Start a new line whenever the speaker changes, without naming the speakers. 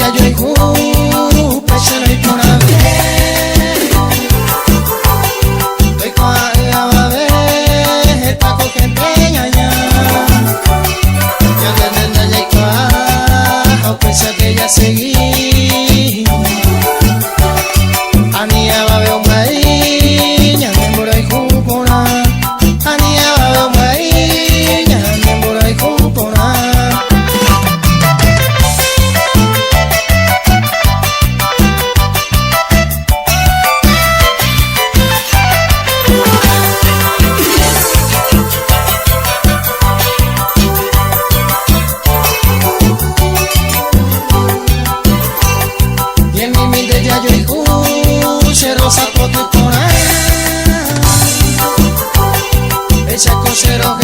ya yo y pecho no hay por haber. Estoy con la babe, está coquete ya. Ya desde ya y con pesa que ya seguí. Ania babe un maí, ya me moro y cupona. Ania babe un maí, ya me moro y cupona. Ya yo y se rosa por tu corazón, ese cosero